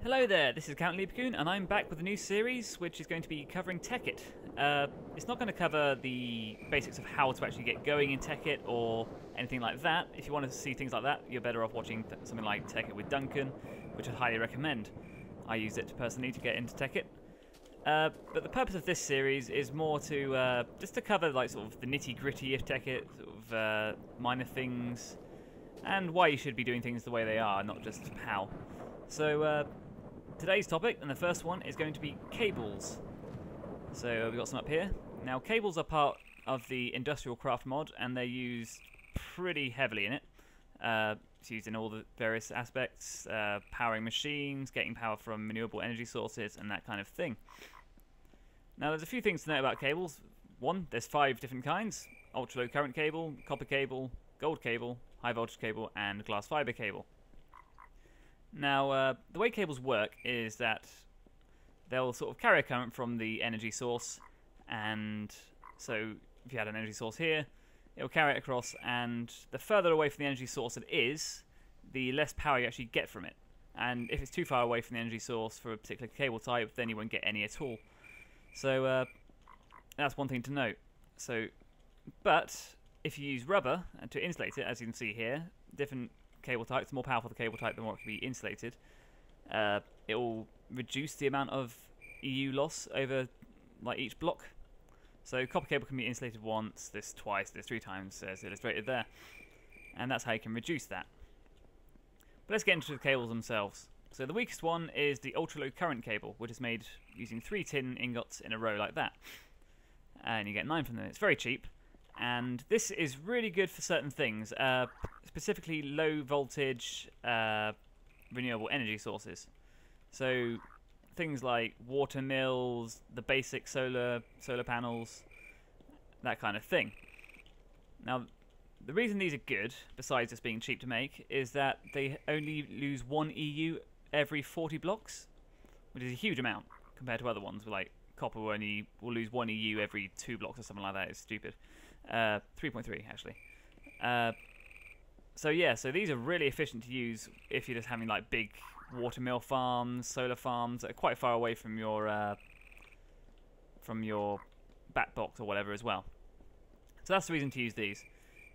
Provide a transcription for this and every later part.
Hello there, this is Count Lieberkuhn, and I'm back with a new series which is going to be covering Tekkit. It's not going to cover the basics of how to actually get going in Tekkit or anything like that. If you want to see things like that, you're better off watching something like Tekkit with Duncan, which I'd highly recommend. I use it personally to get into Tekkit. But the purpose of this series is more to just to cover like sort of the nitty-gritty of Tekkit, sort of minor things, and why you should be doing things the way they are, not just how. So today's topic, and the first one, is going to be cables. So we've got some up here. Now, cables are part of the IndustrialCraft mod, and they're used pretty heavily in it. It's used in all the various aspects, powering machines, getting power from renewable energy sources, and that kind of thing. Now, there's a few things to know about cables. One, there's 5 different kinds: ultra-low current cable, copper cable, gold cable, high voltage cable, and glass fiber cable. Now, the way cables work is that they'll sort of carry a current from the energy source, and so if you had an energy source here, it'll carry it across, and the further away from the energy source it is, the less power you actually get from it. And if it's too far away from the energy source for a particular cable type, then you won't get any at all. So that's one thing to note. But if you use rubber to insulate it, as you can see here, different cable types, the more powerful the cable type, the more it can be insulated. It will reduce the amount of EU loss over like each block. So copper cable can be insulated once, this twice, this 3 times, as illustrated there, and that's how you can reduce that. But let's get into the cables themselves. So the weakest one is the ultra-low current cable, which is made using 3 tin ingots in a row like that, and you get 9 from them. It's very cheap. And this is really good for certain things, specifically low voltage renewable energy sources. So things like water mills, the basic solar panels, that kind of thing. Now, the reason these are good, besides just being cheap to make, is that they only lose 1 EU every 40 blocks, which is a huge amount compared to other ones. Like copper will lose 1 EU every 2 blocks or something like that. It's stupid. 3.3 actually. So yeah, so these are really efficient to use if you're just having like big watermill farms, solar farms that are quite far away from your bat box or whatever as well. So that's the reason to use these.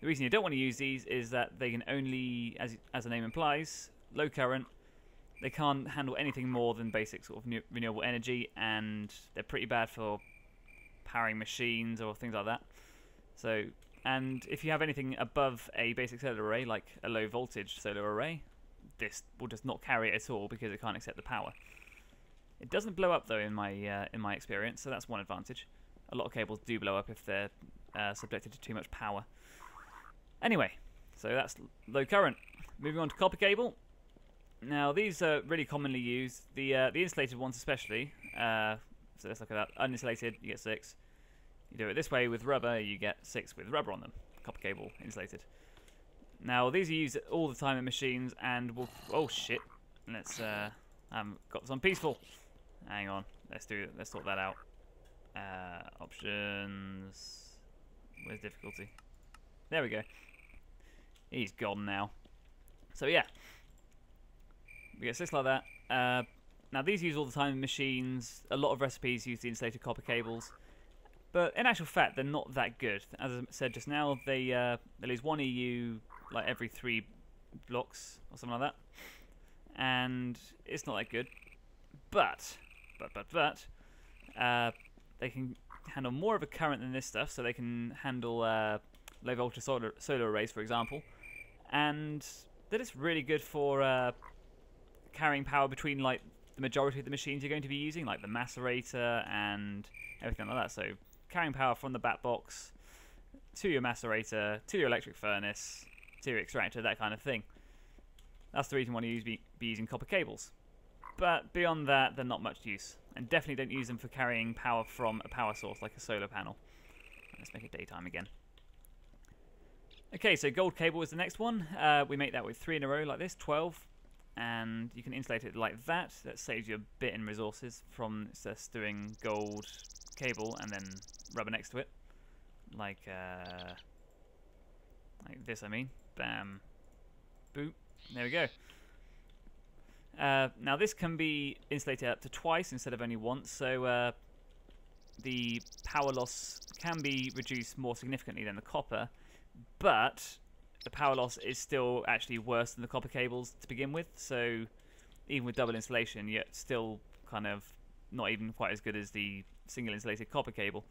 The reason you don't want to use these is that they can only, as the name implies, low current. They can't handle anything more than basic sort of renewable energy, and they're pretty bad for powering machines or things like that. So, and if you have anything above a basic solar array, like a low voltage solar array, this will just not carry it at all because it can't accept the power. It doesn't blow up though in my experience, so that's one advantage. A lot of cables do blow up if they're subjected to too much power. Anyway, so that's low current. Moving on to copper cable. Now these are really commonly used. The insulated ones especially. So let's look at that. Uninsulated, you get 6. You do it this way with rubber, you get 6 with rubber on them. Copper cable, insulated. Now, these are used all the time in machines, and we'll... Oh, shit. Let's, I haven't got this on peaceful. Hang on. Let's sort that out. Options... Where's difficulty? There we go. He's gone now. So, yeah. We get 6 like that. Now, these are used all the time in machines. A lot of recipes use the insulated copper cables. But in actual fact, they're not that good. As I said just now, they lose 1 EU like every 3 blocks or something like that, and it's not that good. But they can handle more of a current than this stuff, so they can handle low voltage solar arrays, for example, and they're just really good for carrying power between like the majority of the machines you're going to be using, like the macerator and everything like that. So carrying power from the bat box to your macerator, to your electric furnace, to your extractor, that kind of thing. That's the reason why you be using copper cables. But beyond that, they're not much use. And definitely don't use them for carrying power from a power source like a solar panel. Let's make it daytime again. Okay, so gold cable is the next one. We make that with 3 in a row like this, 12. And you can insulate it like that. That saves you a bit in resources from just doing gold cable and then rubber next to it, like this. I mean, bam, boop. There we go. Now this can be insulated up to twice instead of only once, so the power loss can be reduced more significantly than the copper, but the power loss is still actually worse than the copper cables to begin with, so even with double insulation, yet still kind of not even quite as good as the single insulated copper cable,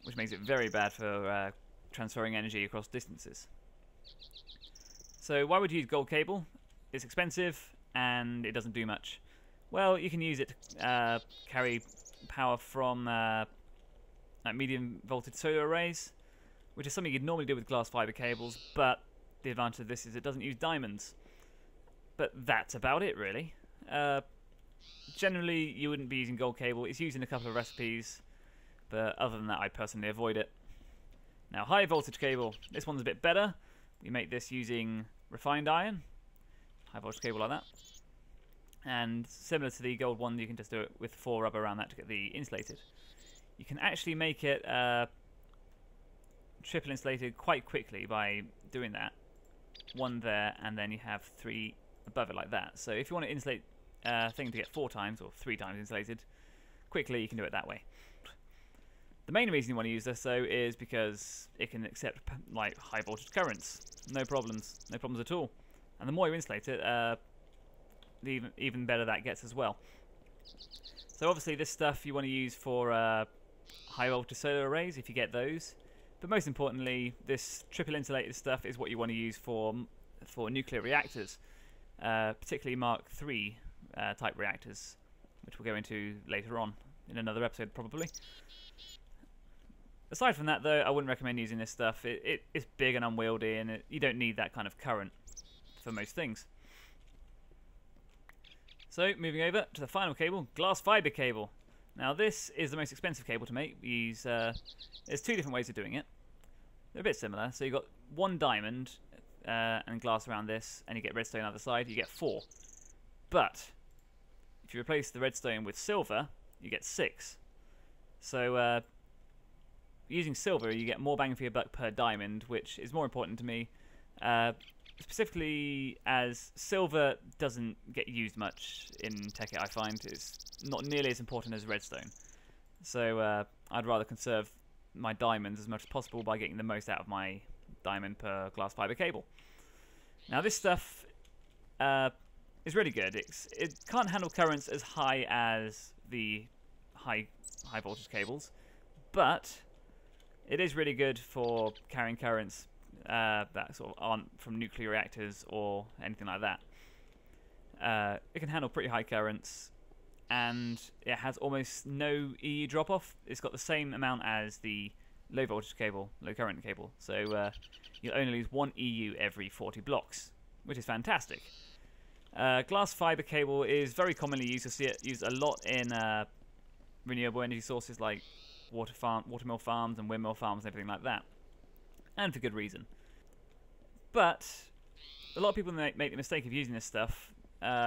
which makes it very bad for transferring energy across distances. So why would you use gold cable? It's expensive and it doesn't do much. Well, you can use it to carry power from like medium voltage solar arrays, which is something you'd normally do with glass fiber cables, but the advantage of this is it doesn't use diamonds. But that's about it, really. Generally, you wouldn't be using gold cable. It's used in a couple of recipes, but other than that, I personally avoid it. Now, high voltage cable. This one's a bit better. We make this using refined iron. High voltage cable like that. And similar to the gold one, you can just do it with 4 rubber around that to get the insulated. You can actually make it triple insulated quite quickly by doing that. 1 there, and then you have 3 above it like that. So if you want to insulate a thing to get 4 times or 3 times insulated quickly, you can do it that way. The main reason you want to use this, though, is because it can accept like high voltage currents. No problems at all. And the more you insulate it, the even better that gets as well. So obviously this stuff you want to use for high voltage solar arrays if you get those. But most importantly, this triple insulated stuff is what you want to use for nuclear reactors, particularly Mark III type reactors, which we'll go into later on in another episode probably. Aside from that, though, I wouldn't recommend using this stuff. It's big and unwieldy, and you don't need that kind of current for most things. So, moving over to the final cable, glass fiber cable. Now, this is the most expensive cable to make. There's 2 different ways of doing it. They're a bit similar. So you've got 1 diamond and glass around this, and you get redstone on the other side. You get 4. But if you replace the redstone with silver, you get 6. So using silver, you get more bang for your buck per diamond, which is more important to me. Specifically as silver doesn't get used much in Tekkit, I find. It's not nearly as important as redstone. So I'd rather conserve my diamonds as much as possible by getting the most out of my diamond per glass fiber cable. Now this stuff is really good. It can't handle currents as high as the high voltage cables, but it is really good for carrying currents that sort of aren't from nuclear reactors or anything like that. It can handle pretty high currents, and it has almost no EU drop-off. It's got the same amount as the low voltage cable, low current cable. So you only lose 1 EU every 40 blocks, which is fantastic. Glass fiber cable is very commonly used. You'll see it used a lot in renewable energy sources like watermill farms and windmill farms and everything like that. And for good reason. But a lot of people make the mistake of using this stuff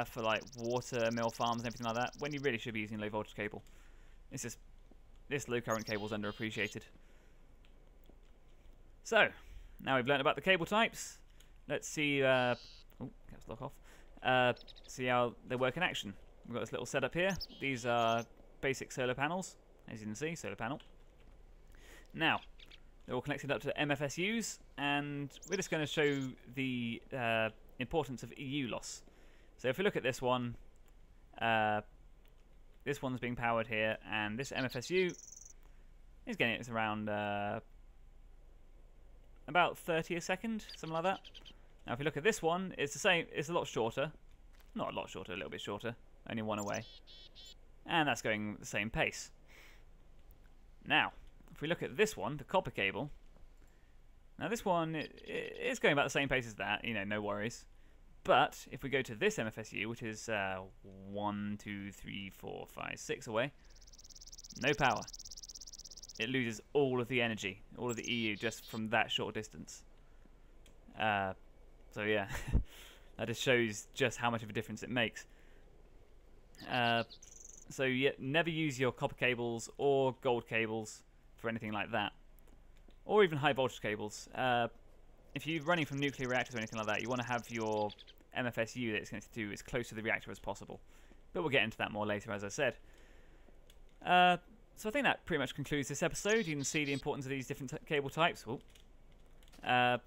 for like watermill farms and everything like that, when you really should be using low voltage cable. It's just this low current cable is underappreciated. So now we've learned about the cable types. Let's see. Caps lock off. See how they work in action. We've got this little setup here. These are basic solar panels, as you can see, solar panel. Now, they're all connected up to MFSUs, and we're just going to show the importance of EU loss. So if we look at this one, this one's being powered here, and this MFSU is getting it around about 30 a second, something like that. Now if you look at this one, it's the same. It's a lot shorter. Not a lot shorter, a little bit shorter. Only 1 away. And that's going at the same pace. Now, if we look at this one, the copper cable. Now this one, it's going about the same pace as that, you know, no worries. But if we go to this MFSU, which is 1, 2, 3, 4, 5, 6 away, no power. It loses all of the energy, all of the EU, just from that short distance. So yeah, that just shows just how much of a difference it makes. So yeah, never use your copper cables or gold cables for anything like that, or even high voltage cables. If you're running from nuclear reactors or anything like that, you want to have your MFSU that it's going to do as close to the reactor as possible. But we'll get into that more later, as I said. So I think that pretty much concludes this episode. You can see the importance of these different cable types. And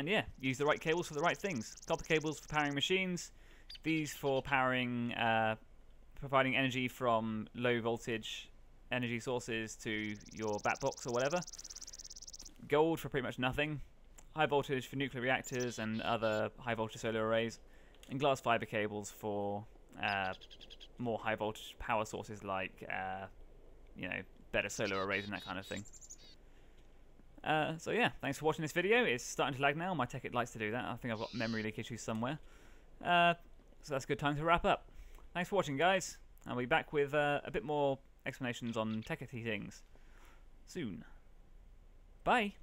yeah, use the right cables for the right things. Copper cables for powering machines. These for powering, providing energy from low voltage energy sources to your bat box or whatever. Gold for pretty much nothing. High voltage for nuclear reactors and other high voltage solar arrays. And glass fiber cables for more high voltage power sources like, you know, better solar arrays and that kind of thing. So yeah, thanks for watching this video. It's starting to lag now. My Tekkit likes to do that. I think I've got memory leak issues somewhere. So that's a good time to wrap up. Thanks for watching, guys. I'll be back with a bit more explanations on Tekkit things soon. Bye.